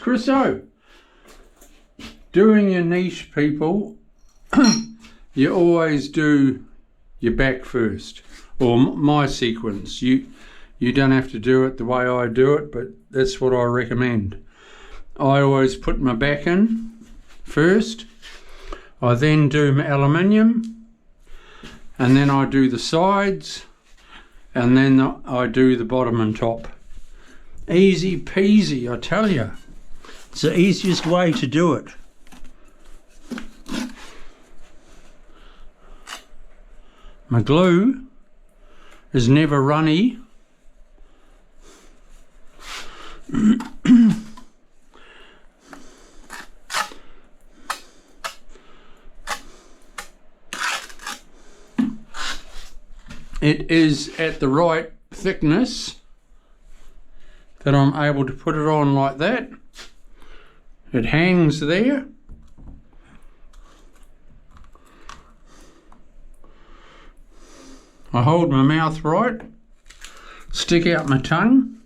Chriso. Doing your niche, people, you always do your back first, or my sequence. You don't have to do it the way I do it, but that's what I recommend. I always put my back in first. I then do my aluminium, and then I do the sides, and then I do the bottom and top. Easy peasy, I tell you. It's the easiest way to do it. My glue is never runny. It is at the right thickness that I'm able to put it on like that. It hangs there. I hold my mouth right, stick out my tongue.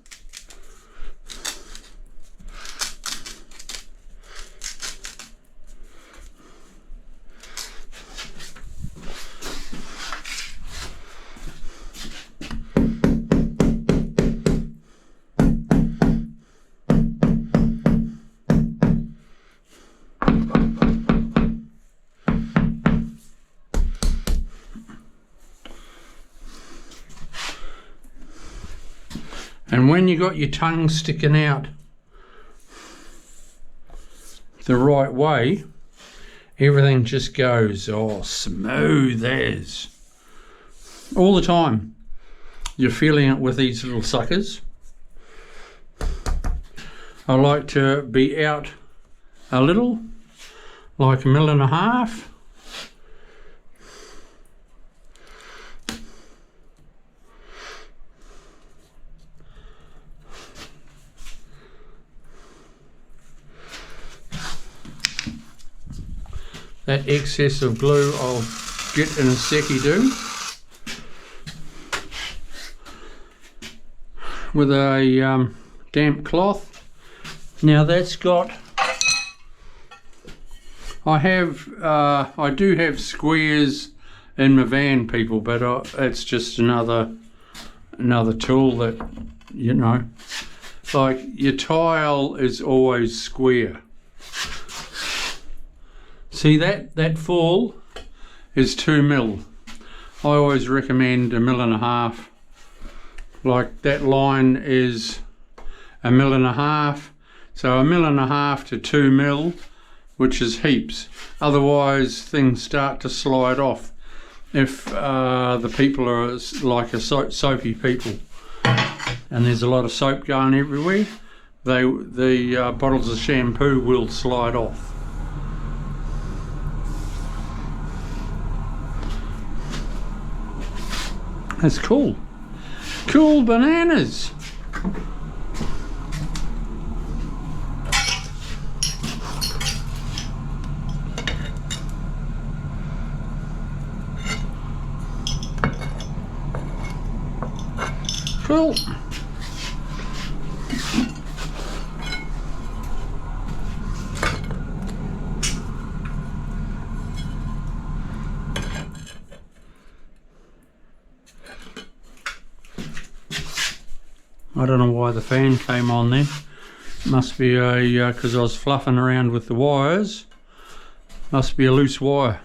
And when you got your tongue sticking out the right way, everything just goes smooth as. All the time you're feeling it with these little suckers. I like to be out a little, like 1.5 mil. That excess of glue I'll get in a secchi do with a damp cloth. Now that's got, I do have squares in my van, people, but it's just another tool that, you know, like your tile is always square. See that fall is 2 mil. I always recommend 1.5 mil. Like that line is 1.5 mil. So 1.5 mil to 2 mil, which is heaps. Otherwise things start to slide off if the people are like a soapy people. And there's a lot of soap going everywhere. The bottles of shampoo will slide off. That's cool. Cool bananas. Cool. I don't know why the fan came on there. Must be a, because I was fluffing around with the wires. Must be a loose wire.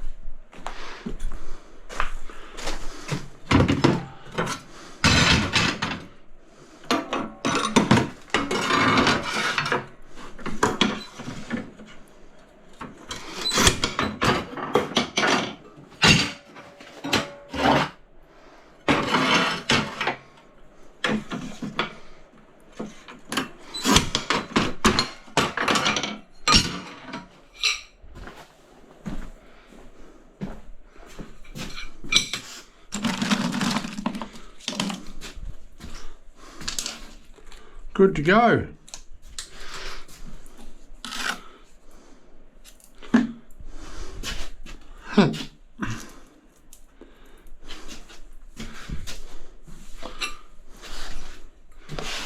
Good to go.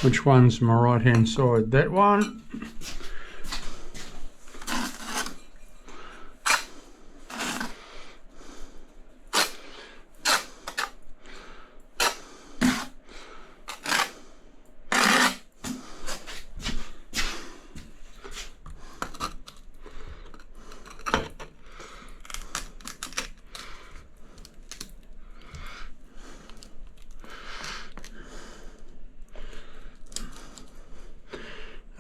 Which one's my right hand side? That one.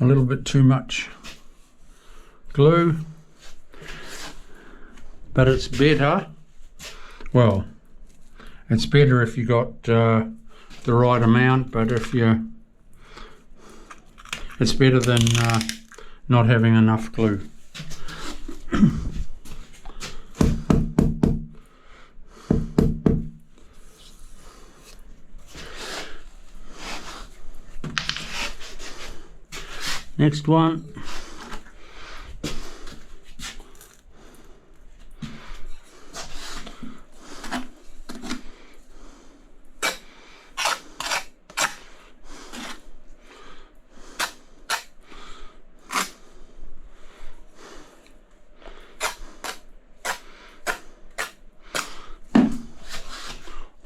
a little bit too much glue, but it's better. Well, it's better if you got the right amount, but it's better than not having enough glue. Next one.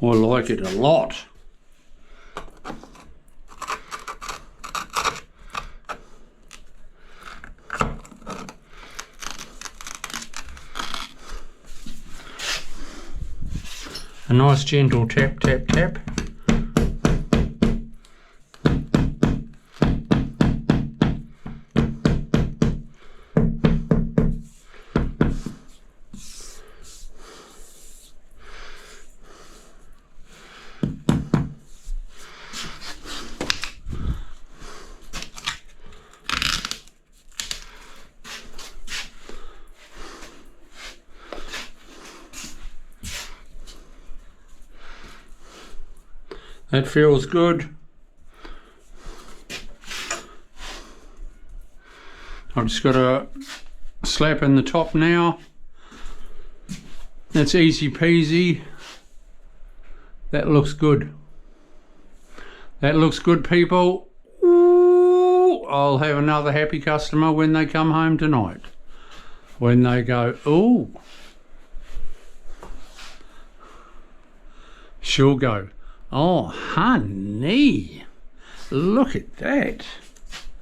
I like it a lot. A nice gentle tap, tap, tap. That feels good. I've just got a slap in the top now. That's easy peasy. That looks good. That looks good, people. Ooh, I'll have another happy customer when they come home tonight. When they go, ooh. She'll go, oh, honey, look at that.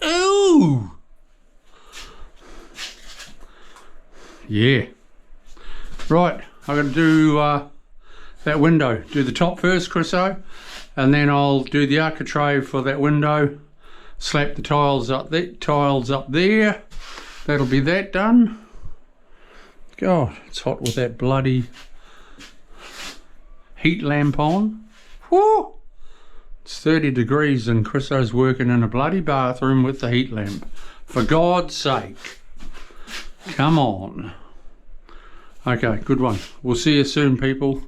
Ooh. Yeah. Right, I've got to do that window. Do the top first, Chriso, and then I'll do the architrave for that window. Slap the tiles up there. That'll be that done. God, it's hot with that bloody heat lamp on. Whoo! It's 30 degrees and Chriso's working in a bloody bathroom with the heat lamp. For God's sake. Come on. Okay, good one. We'll see you soon, people.